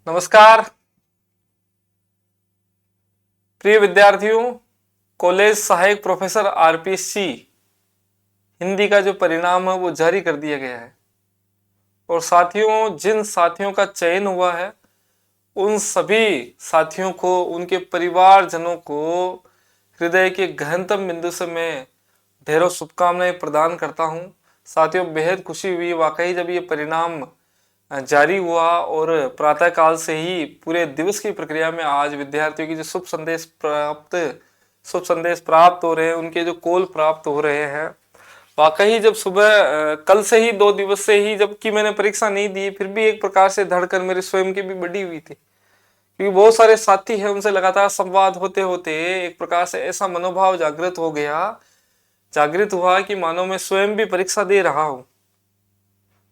नमस्कार प्रिय विद्यार्थियों। कॉलेज सहायक प्रोफेसर आरपीएससी हिंदी का जो परिणाम है वो जारी कर दिया गया है और साथियों, जिन साथियों का चयन हुआ है उन सभी साथियों को, उनके परिवारजनों को हृदय के गहनतम बिंदु से मैं ढेरों शुभकामनाएं प्रदान करता हूं। साथियों, बेहद खुशी हुई वाकई जब ये परिणाम जारी हुआ और प्रातः काल से ही पूरे दिवस की प्रक्रिया में आज विद्यार्थियों की जो शुभ संदेश प्राप्त हो रहे हैं, उनके जो कॉल प्राप्त हो रहे हैं, वाकई जब सुबह कल से ही 2 दिवस से ही जबकि मैंने परीक्षा नहीं दी, फिर भी एक प्रकार से धड़कन मेरे स्वयं की भी बढ़ी हुई थी, क्योंकि बहुत सारे साथी हैं, उनसे लगातार संवाद होते होते एक प्रकार से ऐसा मनोभाव जागृत हुआ कि मानो मैं स्वयं भी परीक्षा दे रहा हूं।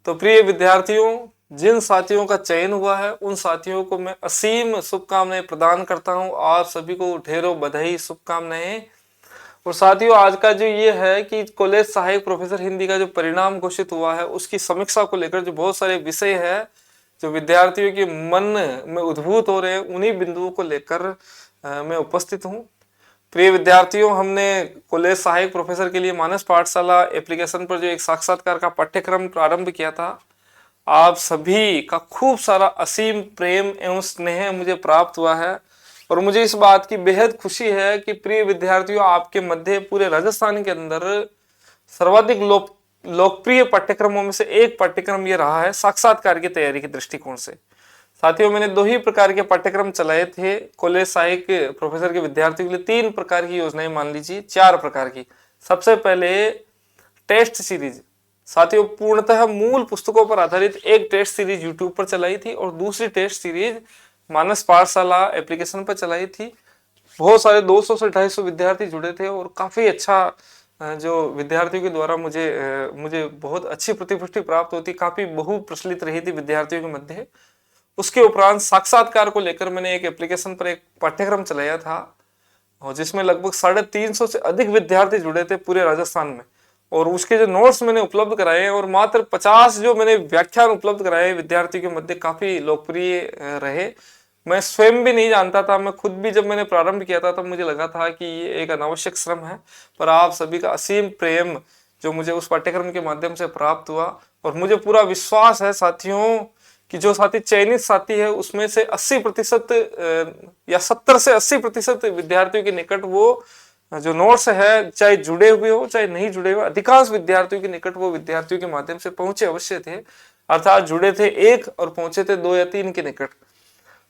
तो प्रिय विद्यार्थियों, जिन साथियों का चयन हुआ है उन साथियों को मैं असीम शुभकामनाएं प्रदान करता हूं। आप सभी को ढेरों बधाई, शुभकामनाएं। और साथियों, आज का जो ये है कि कॉलेज सहायक प्रोफेसर हिंदी का जो परिणाम घोषित हुआ है उसकी समीक्षा को लेकर जो बहुत सारे विषय है जो विद्यार्थियों के मन में उद्भूत हो रहे हैं, उन्हीं बिंदुओं को लेकर मैं उपस्थित हूँ। प्रिय विद्यार्थियों, हमने कॉलेज सहायक प्रोफेसर के लिए मानस पाठशाला एप्लीकेशन पर जो एक साक्षात्कार का पाठ्यक्रम प्रारंभ किया था, आप सभी का खूब सारा असीम प्रेम एवं स्नेह मुझे प्राप्त हुआ है और मुझे इस बात की बेहद खुशी है कि प्रिय विद्यार्थियों, आपके मध्य पूरे राजस्थान के अंदर सर्वाधिक लोकप्रिय पाठ्यक्रमों में से एक पाठ्यक्रम ये रहा है साक्षात्कार की तैयारी के दृष्टिकोण से। साथियों, मैंने 2 ही प्रकार के पाठ्यक्रम चलाए थे कॉलेज सहायक प्रोफेसर के विद्यार्थियों के लिए। 3 प्रकार की योजनाएं, मान लीजिए 4 प्रकार की। सबसे पहले टेस्ट सीरीज। साथियों, पूर्णतः मूल पुस्तकों पर आधारित एक टेस्ट सीरीज यूट्यूब पर चलाई थी और दूसरी टेस्ट सीरीज मानस पाठशाला एप्लीकेशन पर चलाई थी। बहुत सारे 200 से 250 विद्यार्थी जुड़े थे और काफी अच्छा जो विद्यार्थियों के द्वारा मुझे बहुत अच्छी प्रतिपुष्टि प्राप्त होती, काफी बहु प्रचलित रही थी विद्यार्थियों के मध्य। उसके उपरांत साक्षात्कार को लेकर मैंने एक एप्लीकेशन पर एक पाठ्यक्रम चलाया था और जिसमें लगभग 350 से अधिक विद्यार्थी जुड़े थे पूरे राजस्थान में। और उसके जो नोट्स मैंने उपलब्ध कराए और मात्र 50 जो मैंने व्याख्यान उपलब्ध कराए विद्यार्थियों के मध्य काफी लोकप्रिय रहे। मैं स्वयं भी नहीं जानता था, मैं खुद भी जब मैंने प्रारंभ किया था तब मुझे लगा था कि ये एक अनावश्यक श्रम है, पर आप सभी का असीम प्रेम जो मुझे उस पाठ्यक्रम के माध्यम से प्राप्त हुआ और मुझे पूरा विश्वास है साथियों कि जो साथी चयनित साथी है उसमें से 80% या 70 से 80% विद्यार्थियों के निकट वो जो नोट्स है, चाहे जुड़े हुए हो चाहे नहीं जुड़े हुए, अधिकांश विद्यार्थियों के निकट वो विद्यार्थियों के माध्यम से पहुंचे अवश्य थे, अर्थात जुड़े थे 1 और पहुंचे थे 2 या 3 के निकट।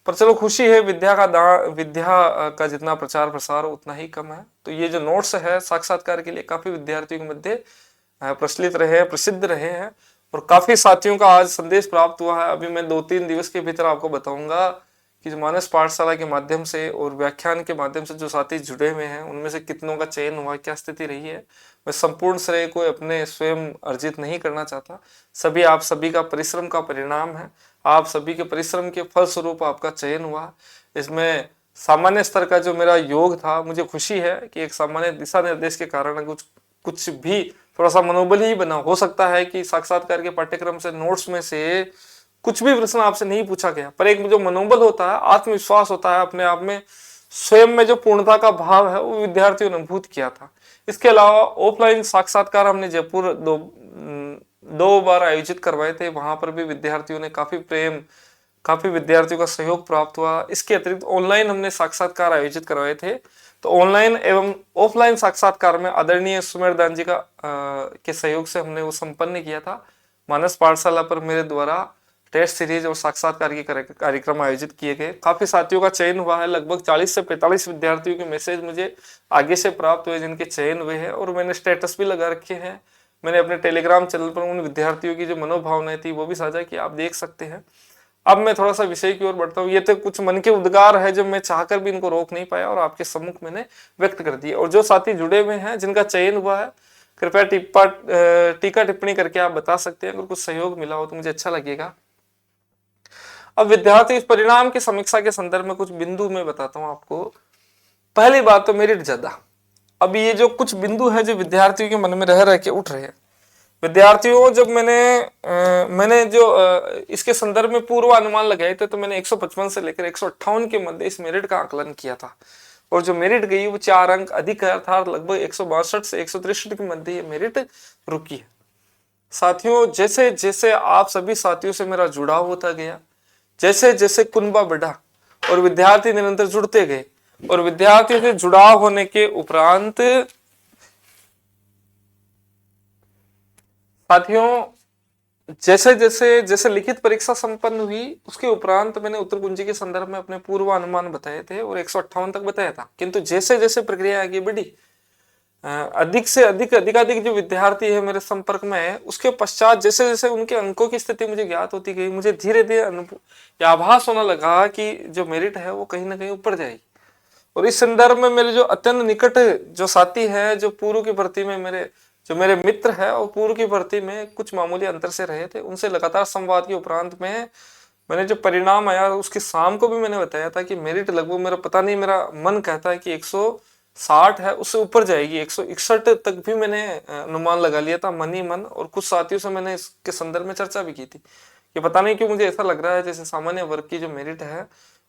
पर चलो, खुशी है, विद्या का जितना प्रचार प्रसार उतना ही कम है। तो ये जो नोट्स है साक्षात्कार के लिए काफी विद्यार्थियों के मध्य प्रचलित रहे हैं, प्रसिद्ध रहे हैं और काफी साथियों का आज संदेश प्राप्त हुआ है। अभी मैं 2-3 दिवस के भीतर आपको बताऊंगा कि जो मानस पाठशाला के माध्यम से और व्याख्यान के माध्यम से जो साथी जुड़े हुए हैं उनमें से कितनों का चयन हुआ, क्या स्थिति रही है। मैं संपूर्ण श्रेय को अपने स्वयं अर्जित नहीं करना चाहता, सभी आप सभी का परिश्रम का परिणाम है। आप सभी के परिश्रम के फलस्वरूप आपका चयन हुआ। इसमें सामान्य स्तर का जो मेरा योग था, मुझे खुशी है कि एक सामान्य दिशा निर्देश के कारण कुछ भी थोड़ा सा मनोबल ही बना। हो सकता है कि साक्षात्कार के पाठ्यक्रम से नोट्स में से कुछ भी प्रश्न आपसे नहीं पूछा गया, पर एक जो मनोबल होता है, आत्मविश्वास होता है अपने आप में, स्वयं में जो पूर्णता का भाव है वो विद्यार्थियों ने अनुभूत किया था। इसके अलावा ऑफलाइन साक्षात्कार हमने जयपुर दो बार आयोजित करवाए थे, वहां पर भी विद्यार्थियों ने काफी विद्यार्थियों का सहयोग प्राप्त हुआ। इसके अतिरिक्त ऑनलाइन हमने साक्षात्कार आयोजित करवाए थे। तो ऑनलाइन एवं ऑफलाइन साक्षात्कार में आदरणीय सुमेरदान जी के सहयोग से हमने वो संपन्न किया था। मानस पाठशाला पर मेरे द्वारा टेस्ट सीरीज और साक्षात्कार के कार्यक्रम आयोजित किए गए। काफी साथियों का चयन हुआ है, लगभग 40 से 45 विद्यार्थियों के मैसेज मुझे आगे से प्राप्त हुए जिनके चयन हुए हैं और मैंने स्टेटस भी लगा रखे हैं। मैंने अपने टेलीग्राम चैनल पर उन विद्यार्थियों की जो मनोभावनाएं थी वो भी साझा की, आप देख सकते हैं। अब मैं थोड़ा सा विषय की ओर बढ़ता हूँ। ये तो कुछ मन के उद्गार है जो मैं चाहकर भी इनको रोक नहीं पाया और आपके सम्मुख मैंने व्यक्त कर दिए। और जो साथी जुड़े हुए हैं जिनका चयन हुआ है, कृपया टीका टिप्पणी करके आप बता सकते हैं। अगर कुछ सहयोग मिला हो तो मुझे अच्छा लगेगा। अब विद्यार्थी इस परिणाम की समीक्षा के संदर्भ में कुछ बिंदु मैं बताता हूं आपको। पहली बात तो मेरिट ज्यादा। अब ये जो कुछ बिंदु है जो विद्यार्थियों के मन में रह के उठ रहे हैं, विद्यार्थियों, जब मैंने जो इसके संदर्भ में पूर्वानुमान लगाए थे, तो मैंने 155 से लेकर 158 के मध्य इस मेरिट का आकलन किया था, और जो मेरिट गई वो 4 अंक अधिक है, अर्थात लगभग 162 से 163 के मध्य ये मेरिट रुकी है। साथियों, जैसे जैसे आप सभी साथियों से मेरा जुड़ाव होता गया, जैसे जैसे कुनबा बढ़ा और विद्यार्थी निरंतर जुड़ते गए, और विद्यार्थियों से जुड़ाव होने के उपरांत साथियों, जैसे जैसे जैसे लिखित परीक्षा संपन्न हुई, उसके उपरांत मैंने उत्तर कुंजी के संदर्भ में अपने पूर्वानुमान बताए थे और 158 तक बताया था। किंतु जैसे जैसे प्रक्रिया आगे बढ़ी, अधिक से अधिकाधिक जो विद्यार्थी है मेरे संपर्क में है, उसके पश्चात जैसे जैसे उनके अंकों की स्थिति मुझे ज्ञात होती गई, मुझे धीरे धीरे आभास होने लगा कि जो मेरिट है वो कहीं ना कहीं ऊपर जाएगी। और इस संदर्भ में मेरे जो अत्यंत निकट जो साथी है, जो पूर्व की भर्ती में मेरे मित्र है और पूर्व की भर्ती में कुछ मामूली अंतर से रहे थे, उनसे लगातार संवाद के उपरांत में मैंने जो परिणाम आया उसके शाम को भी मैंने बताया था कि मेरिट लगभग, मेरा पता नहीं, मेरा मन कहता है कि 160 है, उससे ऊपर जाएगी, 161 तक भी मैंने अनुमान लगा लिया था मन ही मन। और कुछ साथियों से मैंने इसके संदर्भ में चर्चा भी की थी कि पता नहीं क्यों मुझे ऐसा लग रहा है जैसे सामान्य वर्ग की जो मेरिट है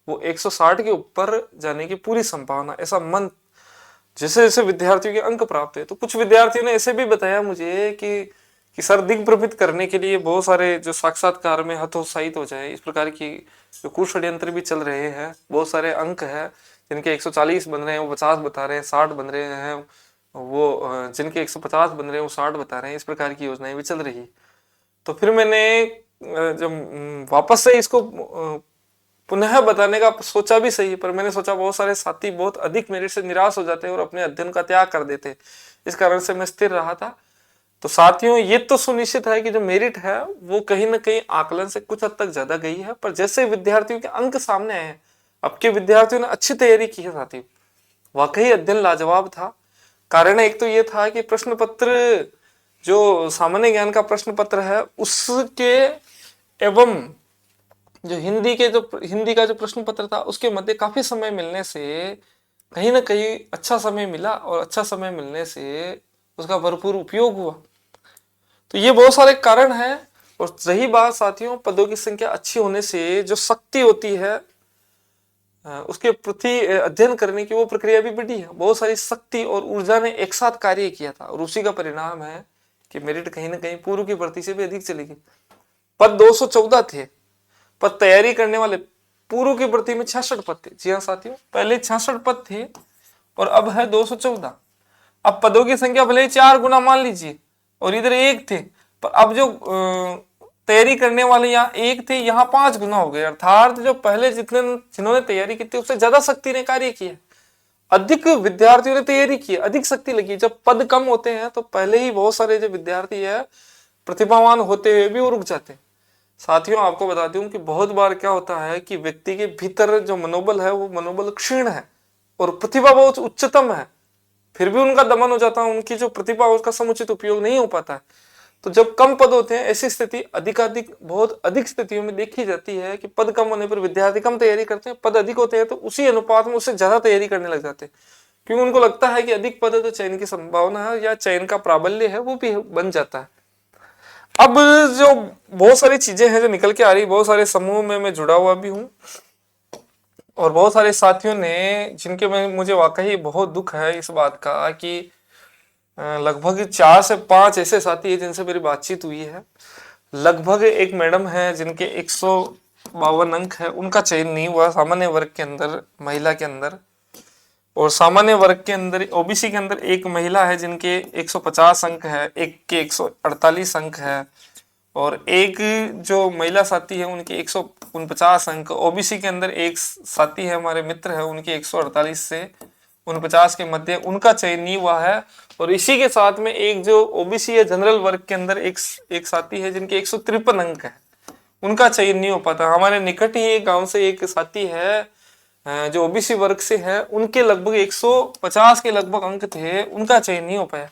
वो 160 के ऊपर जाने की पूरी संभावना, ऐसा मन जैसे जैसे विद्यार्थियों के अंक प्राप्त है। तो कुछ विद्यार्थियों ने ऐसे भी बताया मुझे कि सर, दिग्भ्रमित करने के लिए बहुत सारे जो साक्षात्कार में हतोत्साहित हो जाए, इस प्रकार की जो कुषड्यंत्र भी चल रहे हैं, बहुत सारे अंक है जिनके 140 बन रहे हैं वो 50 बता रहे हैं, 60 बन रहे हैं वो, जिनके 150 बन रहे हैं वो 60 बता रहे हैं, इस प्रकार की योजनाएं भी चल रही है। तो फिर मैंने जब वापस से इसको पुनः बताने का सोचा भी सही, पर मैंने सोचा बहुत सारे साथी बहुत अधिक मेरिट से निराश हो जाते हैं और अपने अध्ययन का त्याग कर देते, इस कारण से मैं स्थिर रहा था। तो साथियों, ये तो सुनिश्चित है कि जो मेरिट है वो कहीं ना कहीं आकलन से कुछ हद तक ज्यादा गई है, पर जैसे विद्यार्थियों के अंक सामने आए, अब के विद्यार्थियों ने अच्छी तैयारी की है साथियों, वाकई अध्ययन लाजवाब था। कारण एक तो ये था कि प्रश्न पत्र, जो सामान्य ज्ञान का प्रश्न पत्र है उसके एवं जो हिंदी का जो प्रश्न पत्र था उसके मध्य काफी समय मिलने से कहीं ना कहीं अच्छा समय मिला, और अच्छा समय मिलने से उसका भरपूर उपयोग हुआ। तो ये बहुत सारे कारण हैं। और रही बात साथियों पदों की संख्या अच्छी होने से जो शक्ति होती है उसके प्रति अध्ययन करने की वो प्रक्रिया भी बढ़ी है, बहुत सारी शक्ति और ऊर्जा ने एक साथ कार्य किया था, और उसी का परिणाम है कि मेरिट कहीं ना कहीं पूर्व की भर्ती से भी अधिक चली गई। पद 214 थे, पर तैयारी करने वाले पूर्व की भर्ती में 66 पद थे। जी हाँ साथियों, पहले 66 पद थे और अब है 214। अब पदों की संख्या भले ही 4 गुना मान लीजिए, और इधर 1 थे, पर अब जो तैयारी करने वाले यहाँ 1 थे, यहाँ 5 गुना हो गए, अर्थात जो पहले जिन्होंने तैयारी की थी उससे ज्यादा शक्ति ने कार्य किया, अधिक विद्यार्थियों ने तैयारी की, अधिक शक्ति लगी। जब पद कम होते हैं तो पहले ही बहुत सारे जो विद्यार्थी है प्रतिभावान होते हुए भी वो रुक जाते हैं। साथियों, आपको बता दूं कि बहुत बार क्या होता है कि व्यक्ति के भीतर जो मनोबल है वो मनोबल क्षीण है और प्रतिभा बहुत उच्चतम है, फिर भी उनका दमन हो जाता है, उनकी जो प्रतिभा उसका समुचित उपयोग नहीं हो पाता है। तो जब कम पद होते हैं, ऐसी स्थिति अधिकाधिक बहुत अधिक स्थितियों में देखी जाती है कि पद कम होने पर विद्यार्थी कम तैयारी करते हैं, पद अधिक होते हैं तो उसी अनुपात में उससे ज्यादा तैयारी करने लग जाते हैं, क्योंकि उनको लगता है कि अधिक पद है तो चयन की संभावना है या चयन का प्राबल्य है वो भी बन जाता है। अब जो बहुत सारी चीजें हैं जो निकल के आ रही, बहुत सारे समूह में मैं जुड़ा हुआ भी हूँ, और बहुत सारे साथियों ने जिनके में मुझे वाकई बहुत दुख है इस बात का कि लगभग 4 से 5 ऐसे साथी हैं जिनसे मेरी बातचीत हुई है। लगभग एक मैडम है जिनके 152 अंक है, उनका चयन नहीं हुआ सामान्य वर्ग के अंदर, महिला के अंदर। और सामान्य वर्ग के अंदर ओबीसी के अंदर एक महिला है जिनके 150 अंक है, एक के 148 अंक है, और एक जो महिला साथी है उनके 149 अंक। ओबीसी के अंदर एक साथी है हमारे मित्र है, उनके 148 से 49 के मध्य उनका चयन नहीं हुआ है। और इसी के साथ में एक जो ओबीसी है जनरल वर्ग के अंदर एक साथी है जिनके 153 अंक है, उनका चयन नहीं हो पाता। हमारे निकट ही एक गांव से एक साथी है जो ओबीसी वर्ग से है, उनके लगभग 150 के लगभग अंक थे, उनका चयन नहीं हो पाया।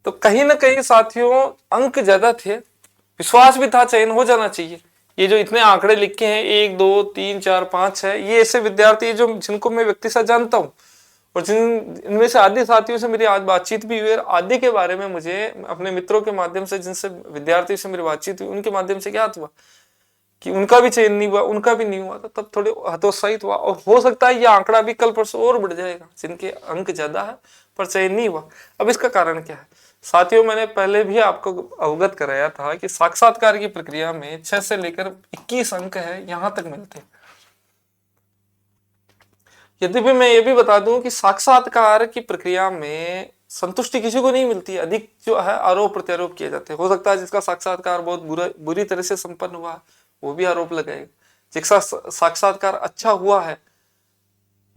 तो कहीं ना कहीं साथियों अंक ज्यादा थे, विश्वास भी था चयन हो जाना चाहिए। ये जो इतने आंकड़े लिखे हैं 1 2 3 4 5 6, ये ऐसे विद्यार्थी जो जिनको मैं व्यक्ति से जानता हूँ और जिन इनमें से आधे साथियों से मेरी आज बातचीत भी हुई और आधे के बारे में मुझे अपने मित्रों के माध्यम से, जिनसे विद्यार्थियों से मेरी बातचीत हुई, उनके माध्यम से क्या हुआ कि उनका भी चयन नहीं हुआ, उनका भी नहीं हुआ था। तब थोड़े हतोत्साहित हुआ और हो सकता है ये आंकड़ा भी कल परसों और बढ़ जाएगा, जिनके अंक ज्यादा है पर चयन नहीं हुआ। अब इसका कारण क्या है साथियों, मैंने पहले भी आपको अवगत कराया था कि साक्षात्कार की प्रक्रिया में 6 से लेकर 21 अंक है, यहां तक मिलते हैं। यद्यपि मैं ये भी बता दूं कि साक्षात्कार की प्रक्रिया में संतुष्टि किसी को नहीं मिलती, अधिक जो है आरोप प्रत्यारोप किए जाते हैं। हो सकता है जिसका साक्षात्कार बहुत बुरी तरह से संपन्न हुआ वो भी आरोप लगाएगा, जिसका साक्षात्कार अच्छा हुआ है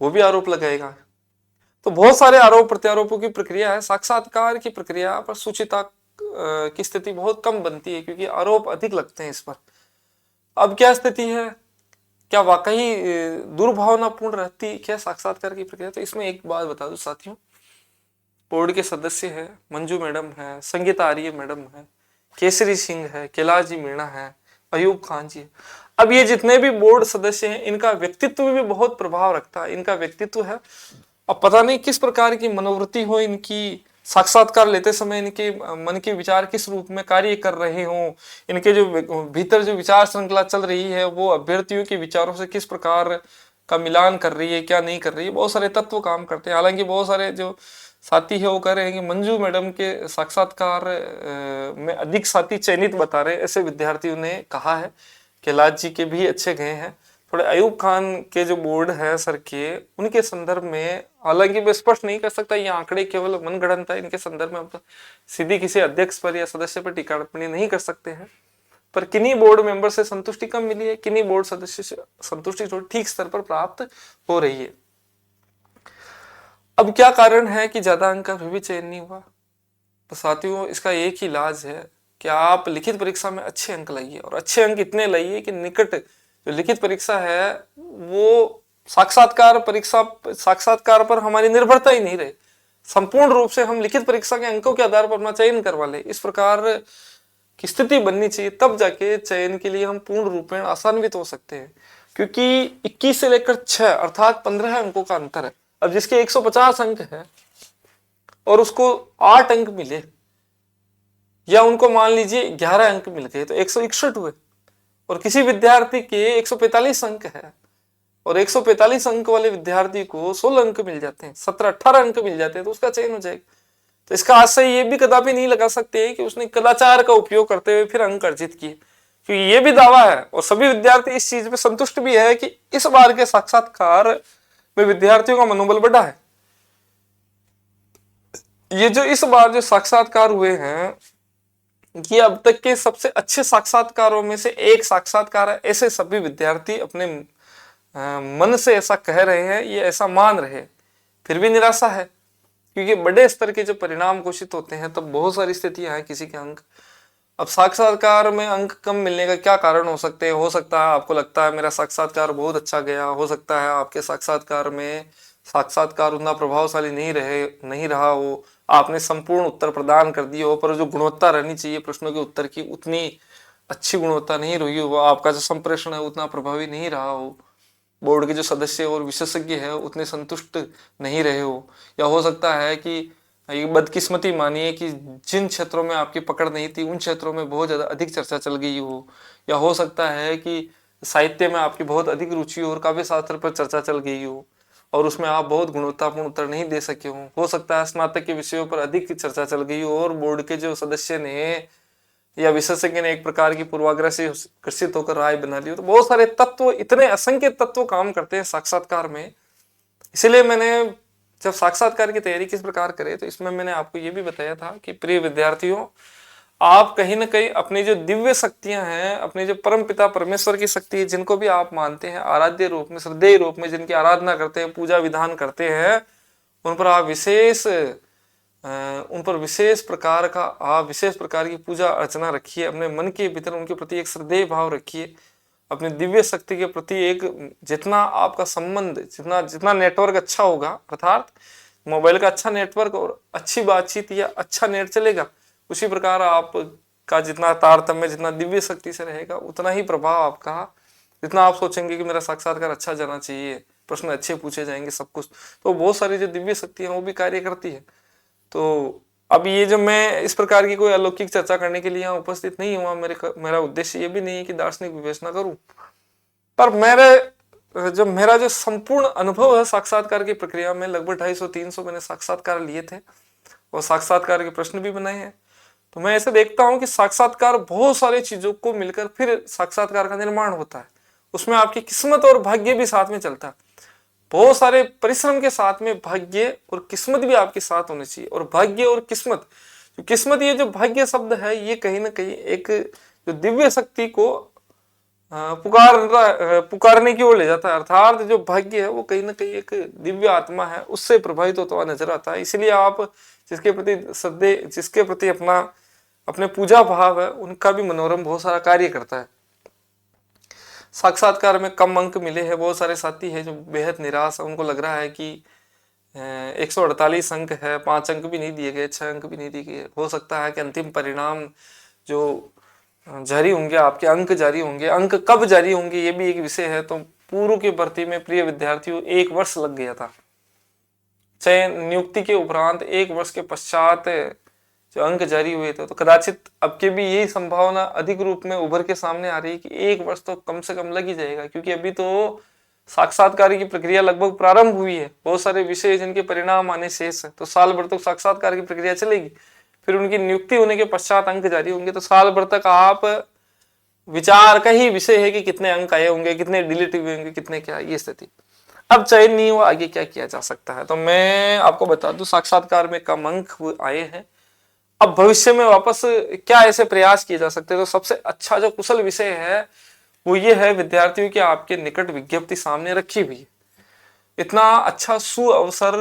वो भी आरोप लगाएगा। तो बहुत सारे आरोप प्रत्यारोपों की प्रक्रिया है। साक्षात्कार की प्रक्रिया पर सुचिता की स्थिति बहुत कम बनती है क्योंकि आरोप अधिक लगते हैं इस पर। अब क्या स्थिति है, क्या वाकई दुर्भावनापूर्ण रहती क्या साक्षात्कार की प्रक्रिया? तो इसमें एक बात बता दूं साथियों, बोर्ड के सदस्य है, मंजू मैडम है, संगीता आर्य मैडम है, केसरी सिंह है, कैलाश जी मीणा है, अयूब खान जी है। अब ये जितने भी बोर्ड सदस्य हैं इनका व्यक्तित्व भी बहुत प्रभाव रखता है। इनका व्यक्तित्व है, अब पता नहीं किस प्रकार की मनोवृत्ति हो इनकी, साक्षात्कार लेते समय इनके मन के विचार किस रूप में कार्य कर रहे हों, इनके जो भीतर जो विचार श्रृंखला चल रही है वो अभ्यर्थियों के विचारों से किस प्रकार का मिलान कर रही है, क्या नहीं कर रही है, बहुत सारे तत्व काम करते हैं। हालांकि बहुत सारे जो साथी है वो कह रहे हैं कि मंजू मैडम के साक्षात्कार में अधिक साथी चयनित बता रहे हैं, ऐसे विद्यार्थियों ने कहा है। कैलाश जी के भी अच्छे गए हैं। थोड़े अयूब खान के जो बोर्ड है सर के, उनके संदर्भ में हालांकि मैं स्पष्ट नहीं कर सकता, ये आंकड़े केवल मनगढ़ंत है, इनके संदर्भ में हम तो सीधी किसी अध्यक्ष पर या सदस्य पर टीका टिप्पणी नहीं कर सकते हैं। पर किन्हीं बोर्ड मेंबर से संतुष्टि कम मिली है, किन्हीं बोर्ड सदस्य से संतुष्टि थोड़ी ठीक स्तर पर प्राप्त हो रही है। अब क्या कारण है कि ज्यादा अंक का फिर भी चयन नहीं हुआ? तो साथियों इसका एक ही इलाज है कि आप लिखित परीक्षा में अच्छे अंक लाइए, और अच्छे अंक इतने लाइए कि निकट जो लिखित परीक्षा है वो साक्षात्कार पर हमारी निर्भरता ही नहीं रहे, संपूर्ण रूप से हम लिखित परीक्षा के अंकों के आधार पर अपना चयन करवा ले, इस प्रकार की स्थिति बननी चाहिए। तब जाके चयन के लिए हम पूर्ण रूप में आसान्वित हो सकते हैं, क्योंकि 21 से लेकर 6 अर्थात 15 अंकों का अंतर है। अब जिसके 150 अंक है और उसको 8 अंक मिले, या उनको मान लीजिए 11 अंक मिल गए, तो 161 हुए। और किसी विद्यार्थी के 145 अंक है और 145 अंक वाले विद्यार्थी को 16 अंक मिल जाते हैं, 17-18 अंक मिल जाते हैं, तो उसका चयन हो जाएगा। तो इसका आशय ये भी कदापि नहीं लगा सकते कि उसने कदाचार का उपयोग करते हुए फिर अंक अर्जित किए, क्योंकि ये भी दावा है और सभी विद्यार्थी इस चीज में संतुष्ट भी है कि इस बार के साक्षात्कार में विद्यार्थियों का मनोबल बढ़ा है। ये जो इस बार जो साक्षात्कार हुए हैं ये अब तक के सबसे अच्छे साक्षात्कारों में से एक साक्षात्कार है, ऐसे सभी विद्यार्थी अपने मन से ऐसा कह रहे हैं, ये ऐसा मान रहे। फिर भी निराशा है, क्योंकि बड़े स्तर के जो परिणाम घोषित होते हैं तब बहुत सारी स्थितियां हैं किसी के अंक। अब साक्षात्कार में अंक कम मिलने का क्या कारण हो सकते हैं? हो सकता है आपको लगता है मेरा साक्षात्कार बहुत अच्छा गया, हो सकता है आपके साक्षात्कार में साक्षात्कार उतना प्रभावशाली नहीं रहा हो, आपने संपूर्ण उत्तर प्रदान कर दिए हो, पर जो गुणवत्ता रहनी चाहिए प्रश्नों के उत्तर की उतनी अच्छी गुणवत्ता नहीं रही हो, आपका जो संप्रेषण है उतना प्रभावी नहीं रहा हो, बोर्ड के जो सदस्य और विशेषज्ञ है उतने संतुष्ट नहीं रहे हो, या हो सकता है कि ये बदकिस्मती मानिए कि जिन क्षेत्रों में आपकी पकड़ नहीं थी उन क्षेत्रों में बहुत ज्यादा अधिक चर्चा चल गई हो, या हो सकता है कि साहित्य में आपकी बहुत अधिक रुचि हो और काव्य शास्त्र पर चर्चा चल गई हो और उसमें आप बहुत गुणवत्तापूर्ण उत्तर नहीं दे सके हो सकता है स्नातक के विषयों पर अधिक चर्चा चल गई हो और बोर्ड के जो सदस्य ने या विशेषज्ञ ने एक प्रकार की पूर्वाग्रह से ग्रसित होकर राय बना ली हो। तो बहुत सारे तत्व, इतने असंख्य तत्व काम करते हैं साक्षात्कार में। इसीलिए मैंने जब साक्षात्कार की तैयारी किस प्रकार करे तो इसमें मैंने आपको ये भी बताया था कि प्रिय विद्यार्थियों, आप कहीं ना कहीं अपनी जो दिव्य शक्तियां हैं, अपने जो परम पिता परमेश्वर की शक्ति है, जिनको भी आप मानते हैं आराध्य रूप में, श्रद्धेय रूप में, जिनकी आराधना करते हैं, पूजा विधान करते हैं, उन पर आप विशेष प्रकार की पूजा अर्चना रखिए। अपने मन के भीतर उनके प्रति एक श्रद्धेय भाव रखिए। अपनी दिव्य शक्ति के प्रति एक जितना आपका संबंध, जितना नेटवर्क अच्छा होगा, अर्थात मोबाइल का अच्छा नेटवर्क और अच्छी बातचीत या अच्छा नेट चलेगा, उसी प्रकार आपका जितना तारतम्य, जितना दिव्य शक्ति से रहेगा, उतना ही प्रभाव आपका, जितना आप सोचेंगे कि मेरा साक्षात्कार अच्छा जाना चाहिए, प्रश्न अच्छे पूछे जाएंगे, सब कुछ। तो बहुत सारी जो दिव्य शक्तियां वो भी कार्य करती है। तो अब ये जब मैं इस प्रकार की कोई अलौकिक चर्चा करने के लिए यहाँ उपस्थित नहीं हुआ, मेरा उद्देश्य ये भी नहीं है कि दार्शनिक विवेचना करूं, पर मेरा जो संपूर्ण अनुभव है साक्षात्कार की प्रक्रिया में, लगभग 250-300 मैंने साक्षात्कार लिए थे और साक्षात्कार के प्रश्न भी बनाए हैं। तो मैं ऐसे देखता हूं कि साक्षात्कार बहुत सारी चीजों को मिलकर फिर साक्षात्कार का निर्माण होता है। उसमें आपकी किस्मत और भाग्य भी साथ में चलता है। बहुत सारे परिश्रम के साथ में भाग्य और किस्मत भी आपके साथ होनी चाहिए। और भाग्य और किस्मत, ये जो भाग्य शब्द है, ये कहीं ना कहीं एक जो दिव्य शक्ति को पुकारने की ओर ले जाता है। अर्थात जो भाग्य है वो कहीं ना कहीं एक दिव्य आत्मा है, उससे प्रभावित होता हुआ नजर आता है। इसलिए आप जिसके प्रति अपने पूजा भाव है, उनका भी मनोरम बहुत सारा कार्य करता है। साक्षात्कार में कम अंक मिले हैं, बहुत सारे साथी हैं जो बेहद निराश है। उनको लग रहा है कि 148 अंक है, 5 अंक भी नहीं दिए गए, 6 अंक भी नहीं दिए गए। हो सकता है कि अंतिम परिणाम जो जारी होंगे, आपके अंक जारी होंगे, अंक कब जारी होंगे ये भी एक विषय है। तो पूर्व की भर्ती में प्रिय विद्यार्थियों 1 वर्ष लग गया था। चयन नियुक्ति के उपरांत 1 वर्ष के पश्चात जो अंक जारी हुए थे, तो कदाचित अब के भी यही संभावना अधिक रूप में उभर के सामने आ रही है कि 1 वर्ष तो कम से कम लग ही जाएगा, क्योंकि अभी तो साक्षात्कार की प्रक्रिया लगभग प्रारंभ हुई है। बहुत सारे विषय जिनके परिणाम आने शेष है, तो साल भर तक साक्षात्कार की प्रक्रिया चलेगी। फिर उनकी नियुक्ति होने के पश्चात अंक जारी होंगे, तो साल भर तक आप विचार का ही विषय है कि कितने अंक आए होंगे, कितने डिलीट हुए होंगे, कितने क्या, ये स्थिति। अब चयन नहीं हुआ, आगे क्या किया जा सकता है। तो मैं आपको बता दूं, साक्षात्कार में कम अंक आए हैं। अब भविष्य में वापस क्या ऐसे प्रयास किए जा सकते हैं। तो सबसे अच्छा जो कुशल विषय है वो ये है विद्यार्थियों की आपके निकट विज्ञप्ति सामने रखी हुई है। इतना अच्छा सुअवसर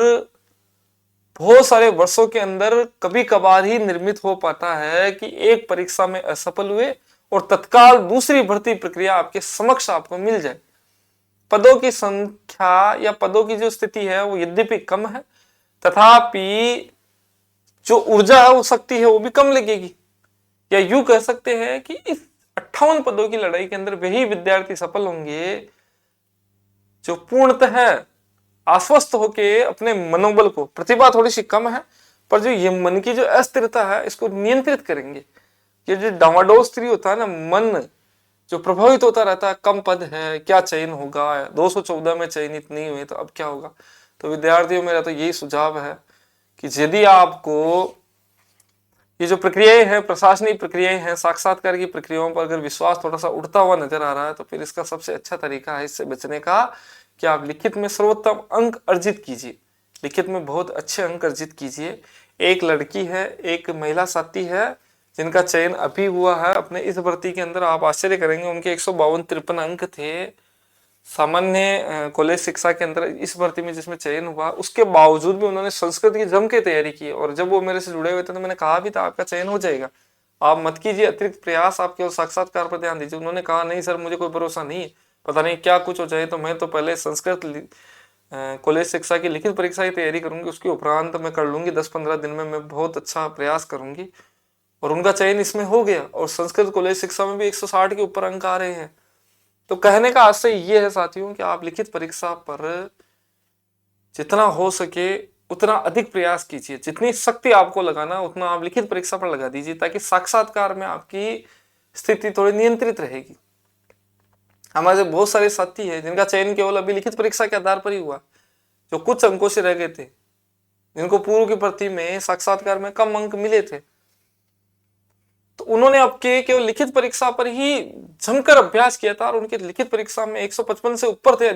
बहुत सारे वर्षों के अंदर कभी कभार ही निर्मित हो पाता है कि एक परीक्षा में असफल हुए और तत्काल दूसरी भर्ती प्रक्रिया आपके समक्ष आपको मिल जाए। पदों की संख्या या पदों की जो स्थिति है वो यद्यपि कम है, तथापि जो ऊर्जा है, वो शक्ति है, वो भी कम लगेगी। या यूं कह सकते हैं कि इस 58 पदों की लड़ाई के अंदर वही विद्यार्थी सफल होंगे जो पूर्णतः आश्वस्त होके अपने मनोबल को, प्रतिभा थोड़ी सी कम है पर जो ये मन की जो अस्थिरता है इसको नियंत्रित करेंगे। ये जो डामाडोल स्त्री होता है ना, मन जो प्रभावित होता रहता है, कम पद है, क्या चयन होगा, 214 में चयनित नहीं हुए तो अब क्या होगा। तो विद्यार्थियों, मेरा तो यही सुझाव है कि यदि आपको ये जो प्रक्रियाएं हैं, प्रशासनिक प्रक्रियाएं हैं, साक्षात्कार की प्रक्रियाओं पर अगर विश्वास थोड़ा सा उठता हुआ नजर आ रहा है, तो फिर इसका सबसे अच्छा तरीका है इससे बचने का कि आप लिखित में सर्वोत्तम अंक अर्जित कीजिए। लिखित में बहुत अच्छे अंक अर्जित कीजिए। एक लड़की है, एक महिला साथी है जिनका चयन अभी हुआ है अपने इस भर्ती के अंदर। आप आश्चर्य करेंगे, उनके 152-53 अंक थे सामान्य कॉलेज शिक्षा के अंदर इस भर्ती में जिसमें चयन हुआ। उसके बावजूद भी उन्होंने संस्कृत की जम के तैयारी की। और जब वो मेरे से जुड़े हुए थे तो मैंने कहा भी था आपका चयन हो जाएगा, आप मत कीजिए अतिरिक्त प्रयास, आप केवल साक्षात्कार पर ध्यान दीजिए। उन्होंने कहा नहीं सर, मुझे कोई भरोसा नहीं है, पता नहीं क्या कुछ हो जाए, तो मैं तो पहले संस्कृत कॉलेज शिक्षा की लिखित परीक्षा की तैयारी करूंगी, उसके उपरांत मैं कर लूंगी। 10-15 दिन में मैं बहुत अच्छा प्रयास करूंगी। और उनका चयन इसमें हो गया और संस्कृत कॉलेज शिक्षा में भी 160 के ऊपर अंक आ रहे हैं। तो कहने का आशय ये है साथियों कि आप लिखित परीक्षा पर जितना हो सके उतना अधिक प्रयास कीजिए। जितनी शक्ति आपको लगाना उतना आप लिखित परीक्षा पर लगा दीजिए, ताकि साक्षात्कार में आपकी स्थिति थोड़ी नियंत्रित रहेगी। हमारे बहुत सारे साथी हैं जिनका चयन केवल अभी लिखित परीक्षा के आधार पर ही हुआ, जो कुछ अंकों से रह गए थे, जिनको पूर्व की भर्ती में साक्षात्कार में कम अंक मिले थे। तो उन्होंने अब के केवल लिखित परीक्षा पर ही जमकर अभ्यास किया था और उनके लिखित परीक्षा में 155 से ऊपर थे।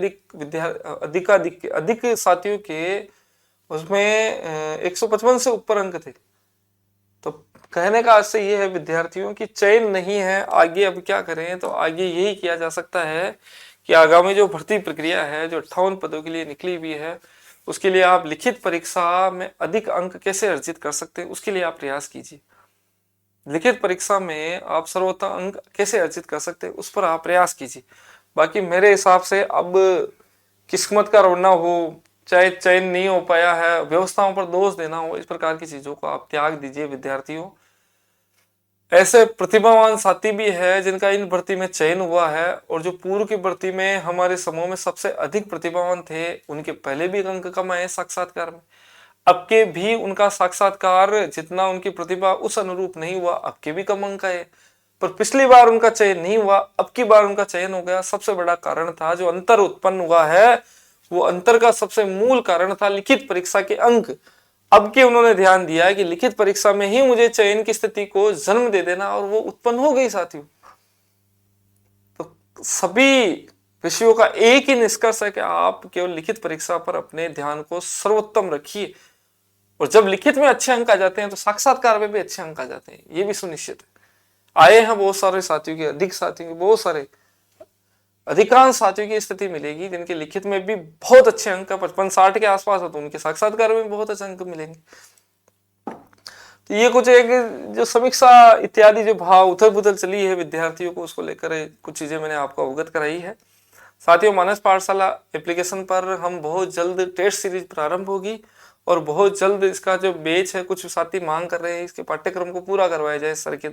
अधिक साथियों के उसमें 155 से ऊपर अंक थे। तो कहने का आशय ये है विद्यार्थियों की चयन नहीं है, आगे अब क्या करें। तो आगे यही किया जा सकता है कि आगामी जो भर्ती प्रक्रिया है जो 58 पदों के लिए निकली हुई है, उसके लिए आप लिखित परीक्षा में अधिक अंक कैसे अर्जित कर सकते हैं, उसके लिए आप प्रयास कीजिए। लिखित परीक्षा में आप सर्वोत्तम अंक कैसे अर्जित कर सकते हैं, उस पर आप प्रयास कीजिए। बाकी मेरे हिसाब से अब किस्मत का रोना हो, चाहे चयन नहीं हो पाया है, व्यवस्थाओं पर दोष देना हो, इस प्रकार की चीजों को आप त्याग दीजिए विद्यार्थियों। ऐसे प्रतिभावान साथी भी है जिनका इन भर्ती में चयन हुआ है, और जो पूर्व की भर्ती में हमारे समूह में सबसे अधिक प्रतिभावान थे उनके पहले भी अंक कम आए साक्षात्कार में। अब के भी उनका साक्षात्कार जितना उनकी प्रतिभा उस अनुरूप नहीं हुआ, अब के भी कम अंक आए। पर पिछली बार उनका चयन नहीं हुआ, अब की बार उनका चयन हो गया। सबसे बड़ा कारण था जो अंतर उत्पन्न हुआ है, वो अंतर का सबसे मूल कारण था लिखित परीक्षा के अंक। अब के उन्होंने ध्यान दिया कि लिखित परीक्षा में ही मुझे चयन की स्थिति को जन्म दे देना, और वो उत्पन्न हो गई साथियों। तो सभी विषयों का एक ही निष्कर्ष है कि आप केवल लिखित परीक्षा पर अपने ध्यान को सर्वोत्तम रखिए, और जब लिखित में अच्छे अंक आ जाते हैं तो साक्षात्कार में भी अच्छे अंक आ जाते हैं, ये भी सुनिश्चित है। आए हैं बहुत सारे साथियों के, अधिक साथियों के, बहुत सारे, अधिकांश साथियों की स्थिति मिलेगी जिनके लिखित में भी बहुत अच्छे अंक 55-60 के आसपास हो, तो उनके साक्षात्कार में बहुत अच्छे अंक मिलेंगे। तो ये कुछ एक जो समीक्षा इत्यादि जो भाव उथल पुथल चली है विद्यार्थियों को, उसको लेकर कुछ चीजें मैंने आपको अवगत कराई है। साथियों, मानस पाठशाला एप्लीकेशन पर हम बहुत जल्द टेस्ट सीरीज प्रारंभ होगी, और बहुत जल्द इसका जो बैच है, कुछ साथी मांग कर रहे हैं इसके पाठ्यक्रम को पूरा करवाया जाए सर के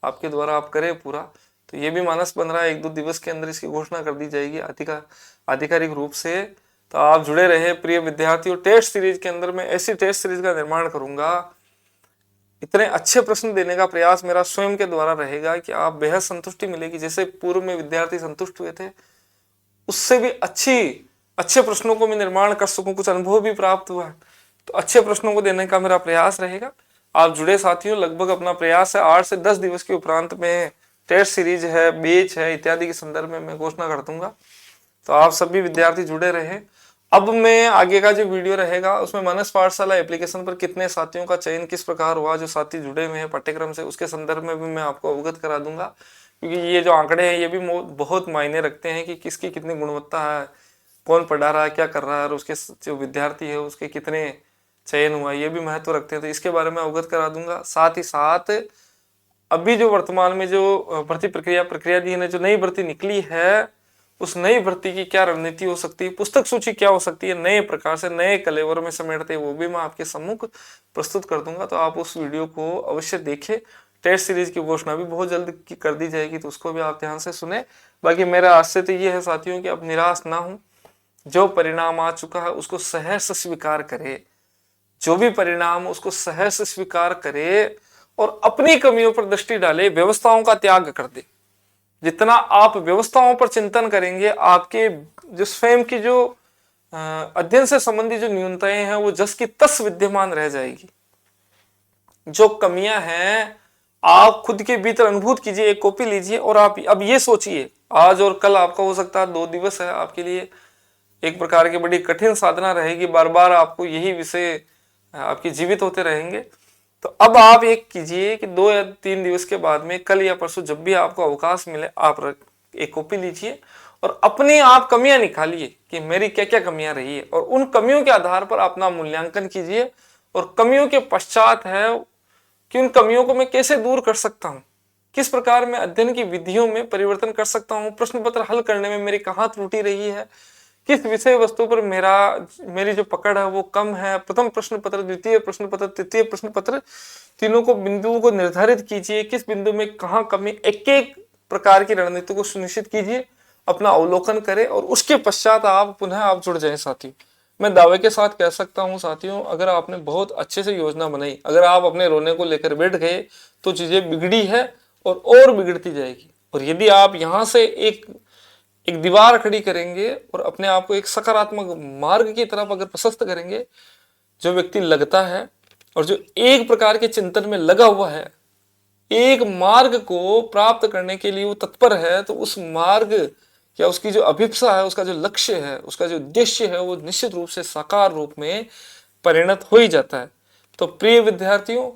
आपके द्वारा, आप करें पूरा। तो ये भी मानस 15-1-2 दिवस के अंदर इसकी घोषणा कर दी जाएगी आधिकारिक रूप से। तो आप जुड़े रहे प्रिय विद्यार्थियों। टेस्ट सीरीज के अंदर मैं ऐसी टेस्ट सीरीज का निर्माण करूंगा, इतने अच्छे प्रश्न देने का प्रयास मेरा स्वयं के द्वारा रहेगा कि आप बेहद संतुष्टि मिलेगी। जैसे पूर्व में विद्यार्थी संतुष्ट हुए थे, उससे भी अच्छे प्रश्नों को मैं निर्माण कर सकूं, कुछ अनुभव भी प्राप्त हुआ है, तो अच्छे प्रश्नों को देने का मेरा प्रयास रहेगा। आप जुड़े साथियों, लगभग अपना प्रयास है 8 से 10 दिवस के उपरांत में टेस्ट सीरीज है, बैच है इत्यादि के संदर्भ में मैं घोषणा कर दूंगा। तो आप सभी विद्यार्थी जुड़े रहे। अब मैं आगे का जो वीडियो रहेगा उसमें मानस पाठशाला एप्लीकेशन पर कितने साथियों का चयन किस प्रकार हुआ, जो साथी जुड़े हुए हैं पाठ्यक्रम से, उसके संदर्भ में भी मैं आपको अवगत करा दूंगा। क्योंकि ये जो आंकड़े हैं ये भी बहुत मायने रखते हैं कि किसकी कितनी गुणवत्ता है, कौन पढ़ा रहा है, क्या कर रहा है, और उसके जो विद्यार्थी है उसके कितने चयन हुआ, ये भी महत्व रखते हैं। तो इसके बारे में अवगत करा दूंगा। साथ ही साथ अभी जो वर्तमान में जो भर्ती प्रक्रिया दी है, जो नई भर्ती निकली है, उस नई भर्ती की क्या रणनीति हो सकती है, पुस्तक सूची क्या हो सकती है, नए प्रकार से नए कलेवर में समेटते, वो भी मैं आपके सम्मुख प्रस्तुत कर दूंगा। तो आप उस वीडियो को अवश्य देखें। टेस्ट सीरीज की घोषणा भी बहुत जल्द की कर दी जाएगी, तो उसको भी आप ध्यान से सुने। बाकी मेरा आशय तो ये है साथियों कि अब निराश ना हो, जो परिणाम आ चुका है उसको सहर्ष स्वीकार करे, जो भी परिणाम उसको सहर्ष स्वीकार करे, और अपनी कमियों पर दृष्टि डाले, व्यवस्थाओं का त्याग कर दे। जितना आप व्यवस्थाओं पर चिंतन करेंगे, आपके जो स्वयं की जो अध्ययन से संबंधित जो न्यूनताएं हैं वो जस की तस विद्यमान रह जाएगी। जो कमियां हैं आप खुद के भीतर अनुभूत कीजिए, एक कॉपी लीजिए, और आप अब ये सोचिए, आज और कल आपका हो सकता है 2 दिवस है आपके लिए एक प्रकार की बड़ी कठिन साधना रहेगी, बार बार आपको यही विषय आपके जीवित होते रहेंगे। तो अब आप एक कीजिए कि 2 या 3 दिवस के बाद में, कल या परसों जब भी आपको अवकाश मिले, आप एक कॉपी लीजिए और अपनी आप कमियां निकालिए कि मेरी क्या क्या कमियां रही है, और उन कमियों के आधार पर अपना मूल्यांकन कीजिए। और कमियों के पश्चात है कि उन कमियों को मैं कैसे दूर कर सकता हूं, किस प्रकार मैं अध्ययन की विधियों में परिवर्तन कर सकता हूं, प्रश्न पत्र हल करने में मेरी कहाँ त्रुटि रही है, किस विषय वस्तु पर मेरी जो पकड़ है वो कम है। प्रथम प्रश्न पत्र, द्वितीय प्रश्न पत्र, तृतीय प्रश्न पत्र, तीनों को बिंदुओं को निर्धारित कीजिए, किस बिंदु में कहाँ कमी, एक एक प्रकार की रणनीति को सुनिश्चित कीजिए, अपना अवलोकन करें, और उसके पश्चात आप पुनः आप जुड़ जाएं साथी। मैं दावे के साथ कह सकता हूं साथियों, अगर आपने बहुत अच्छे से योजना बनाई, अगर आप अपने रोने को लेकर बैठ गए तो चीजें बिगड़ी है और बिगड़ती जाएगी। और यदि आप यहां से एक दीवार खड़ी करेंगे और अपने आप को एक सकारात्मक मार्ग की तरफ अगर प्रशस्त करेंगे, जो व्यक्ति लगता है और जो एक प्रकार के चिंतन में लगा हुआ है, एक मार्ग को प्राप्त करने के लिए वो तत्पर है, तो उस मार्ग या उसकी जो अभिप्सा है, उसका जो लक्ष्य है, उसका जो उद्देश्य है, वो निश्चित रूप से साकार रूप में परिणत हो ही जाता है। तो प्रिय विद्यार्थियों,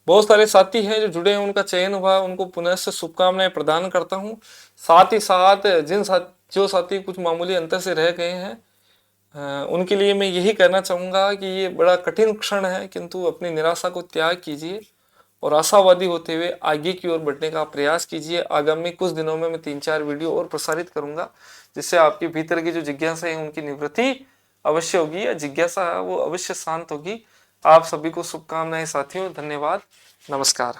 बहुत सारे साथी हैं जो जुड़े हैं, उनका चयन हुआ, उनको पुनः से शुभकामनाएं प्रदान करता हूं। साथ ही साथ जो साथी कुछ मामूली अंतर से रह गए हैं, उनके लिए मैं यही कहना चाहूंगा कि ये बड़ा कठिन क्षण है, किंतु अपनी निराशा को त्याग कीजिए और आशावादी होते हुए आगे की ओर बढ़ने का प्रयास कीजिए। आगामी कुछ दिनों में मैं 3-4 वीडियो और प्रसारित करूंगा, जिससे आपके भीतर की जो जिज्ञासा है उनकी निवृत्ति अवश्य होगी, या जिज्ञासा है वो अवश्य शांत होगी। आप सभी को शुभकामनाएं साथियों, धन्यवाद, नमस्कार।